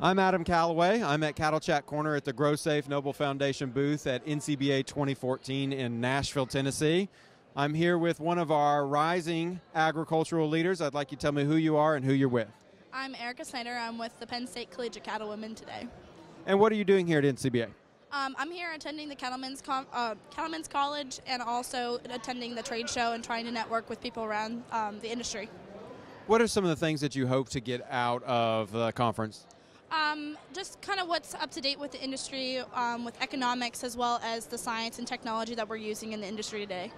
I'm Adam Calaway. I'm at Cattle Chat Corner at the Grow Safe Noble Foundation booth at NCBA 2014 in Nashville, Tennessee. I'm here with one of our rising agricultural leaders. I'd like you to tell me who you are and who you're with. I'm Arika Snyder. I'm with the Penn State Collegiate Cattlewomen today. And what are you doing here at NCBA? I'm here attending the Cattlemen's College and also attending the trade show and trying to network with people around the industry. What are some of the things that you hope to get out of the conference? Just kind of what's up to date with the industry, with economics as well as the science and technology that we're using in the industry today.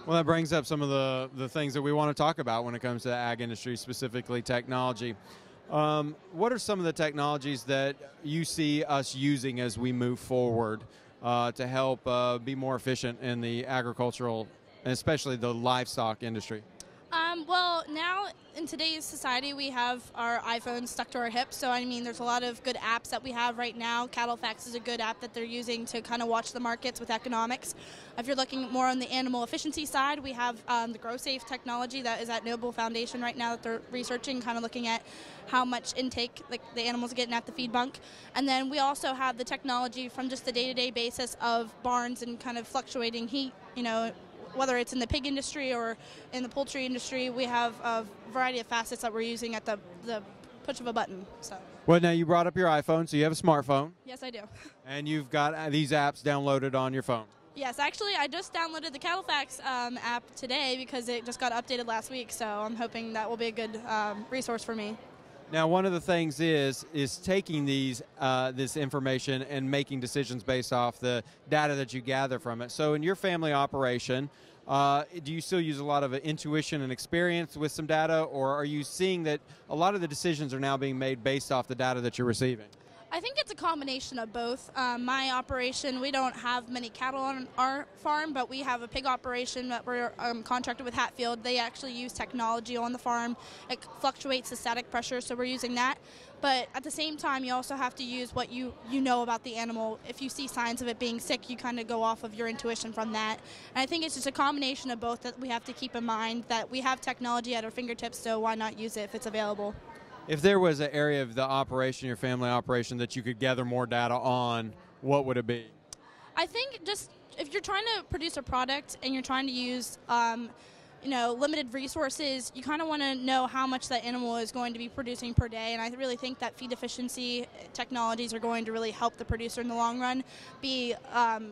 Well, that brings up some of the things that we want to talk about when it comes to the ag industry, specifically technology. What are some of the technologies that you see us using as we move forward to help be more efficient in the agricultural, and especially the livestock industry? Well, now in today's society, we have our iPhones stuck to our hips. So, I mean, there's a lot of good apps that we have right now. CattleFacts is a good app that they're using to kind of watch the markets with economics. If you're looking more on the animal efficiency side, we have the Grow Safe technology that is at Noble Foundation right now that they're researching, kind of looking at how much intake like the animals are getting at the feed bunk. And then we also have the technology from just the day-to-day basis of barns and kind of fluctuating heat, you know, whether it's in the pig industry or in the poultry industry. We have a variety of facets that we're using at the push of a button. So. Well, now you brought up your iPhone, so you have a smartphone. Yes, I do. And you've got these apps downloaded on your phone. Yes, actually, I just downloaded the CattleFacts app today because it just got updated last week, so I'm hoping that will be a good resource for me. Now, one of the things is taking this information and making decisions based off the data that you gather from it. So in your family operation, do you still use a lot of intuition and experience with some data, or are you seeing that a lot of the decisions are now being made based off the data that you're receiving? I think it's a combination of both. My operation, we don't have many cattle on our farm, but we have a pig operation that we're contracted with Hatfield. They actually use technology on the farm. It fluctuates the static pressure, so we're using that. But at the same time, you also have to use what you know about the animal. If you see signs of it being sick, you kind of go off of your intuition from that. And I think it's just a combination of both that we have to keep in mind, that we have technology at our fingertips, so why not use it if it's available? If there was an area of the operation, your family operation, that you could gather more data on, what would it be? I think just if you're trying to produce a product and you're trying to use limited resources, you kind of want to know how much that animal is going to be producing per day. And I really think that feed efficiency technologies are going to really help the producer in the long run be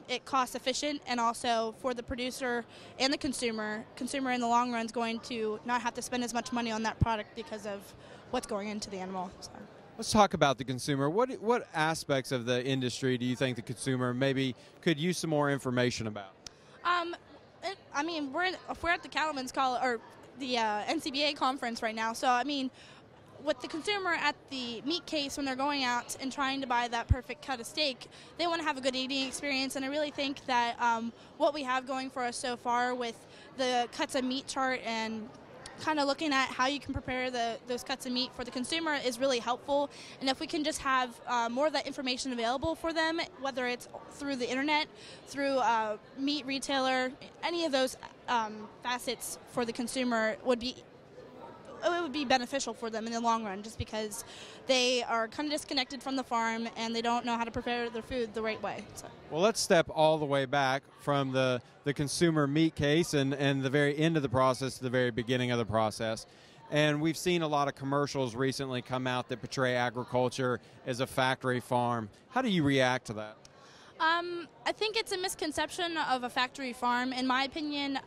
it cost efficient, and also for the producer and the consumer in the long run is going to not have to spend as much money on that product because of what's going into the animal. So. Let's talk about the consumer. What aspects of the industry do you think the consumer maybe could use some more information about? I mean, we're at the Cattlemen's College or the NCBA conference right now. So I mean, with the consumer at the meat case, when they're going out and trying to buy that perfect cut of steak, they want to have a good eating experience. And I really think that what we have going for us so far with the cuts of meat chart and kind of looking at how you can prepare those cuts of meat for the consumer is really helpful. And if we can just have more of that information available for them, whether it's through the internet, through meat retailer, any of those facets for the consumer it would be beneficial for them in the long run, just because they are kind of disconnected from the farm and they don't know how to prepare their food the right way. So. Well, let's step all the way back from the consumer meat case and the very end of the process to the very beginning of the process. And we've seen a lot of commercials recently come out that portray agriculture as a factory farm. How do you react to that? I think it's a misconception of a factory farm. In my opinion,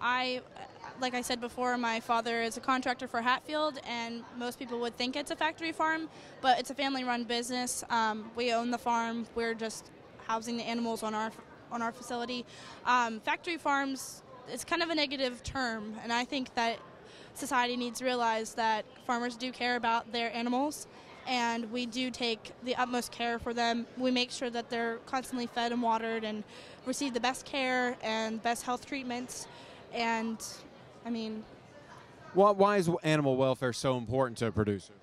like I said before, my father is a contractor for Hatfield, and most people would think it's a factory farm, but it's a family-run business. We own the farm. We're just housing the animals on our facility. Factory farms, it's kind of a negative term, and I think that society needs to realize that farmers do care about their animals, and we do take the utmost care for them. We make sure that they're constantly fed and watered and receive the best care and best health treatments. And, I mean... Why is animal welfare so important to a producer?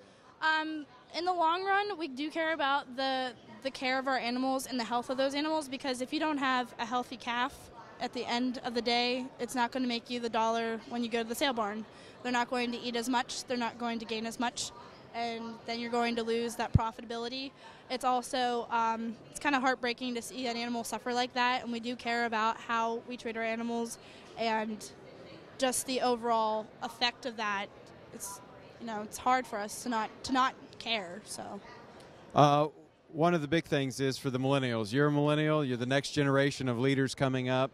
In the long run, we do care about the care of our animals and the health of those animals, because if you don't have a healthy calf, at the end of the day, it's not going to make you the dollar when you go to the sale barn. They're not going to eat as much. They're not going to gain as much. and then you're going to lose that profitability. It's also it's kind of heartbreaking to see an animal suffer like that, and we do care about how we treat our animals and just the overall effect of that. It's, you know, it's hard for us to not care. So one of the big things is for the millennials. You're a millennial. You're the next generation of leaders coming up.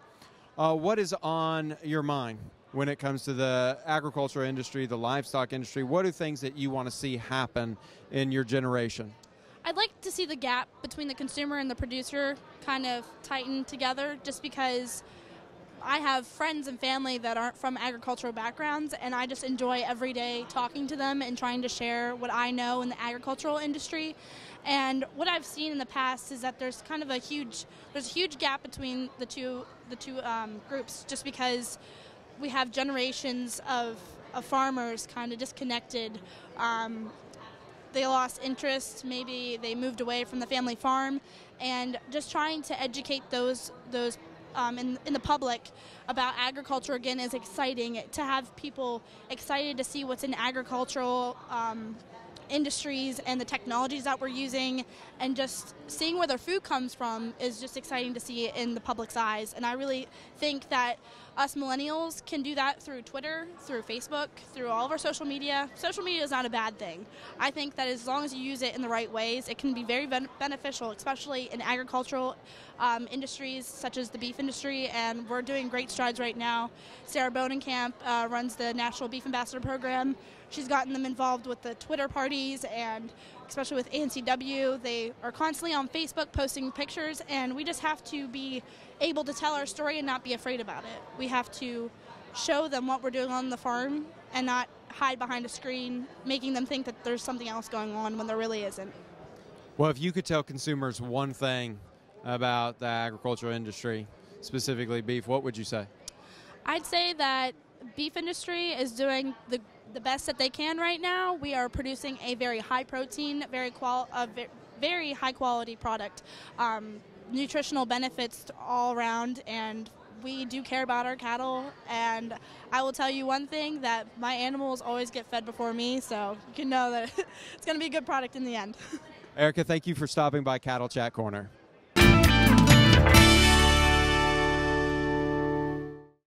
What is on your mind when it comes to the agricultural industry, the livestock industry? What are things that you want to see happen in your generation? I'd like to see the gap between the consumer and the producer kind of tighten together, just because I have friends and family that aren't from agricultural backgrounds, and I just enjoy every day talking to them and trying to share what I know in the agricultural industry. And what I've seen in the past is that there's kind of a huge gap between the two groups, just because we have generations of farmers kind of disconnected. They lost interest, maybe they moved away from the family farm, and just trying to educate those in the public about agriculture again is exciting. To have people excited to see what's in agricultural industries and the technologies that we're using, and just seeing where their food comes from is just exciting to see it in the public's eyes. And I really think that us millennials can do that through Twitter, through Facebook, through all of our social media. Social media is not a bad thing. I think that as long as you use it in the right ways, it can be very beneficial, especially in agricultural industries such as the beef industry, and we're doing great strides right now. Sarah Bonenkamp runs the National Beef Ambassador Program. She's gotten them involved with the Twitter parties, and especially with NCBA, they are constantly on Facebook posting pictures, and we just have to be able to tell our story and not be afraid about it. We have to show them what we're doing on the farm and not hide behind a screen, making them think that there's something else going on when there really isn't. Well, if you could tell consumers one thing about the agricultural industry, specifically beef, what would you say? I'd say that beef industry is doing the best that they can right now. We are producing a very high protein, very high quality product, nutritional benefits all around, and we do care about our cattle. And I will tell you one thing, that my animals always get fed before me, so you can know that it's going to be a good product in the end. Arika, thank you for stopping by Cattle Chat Corner.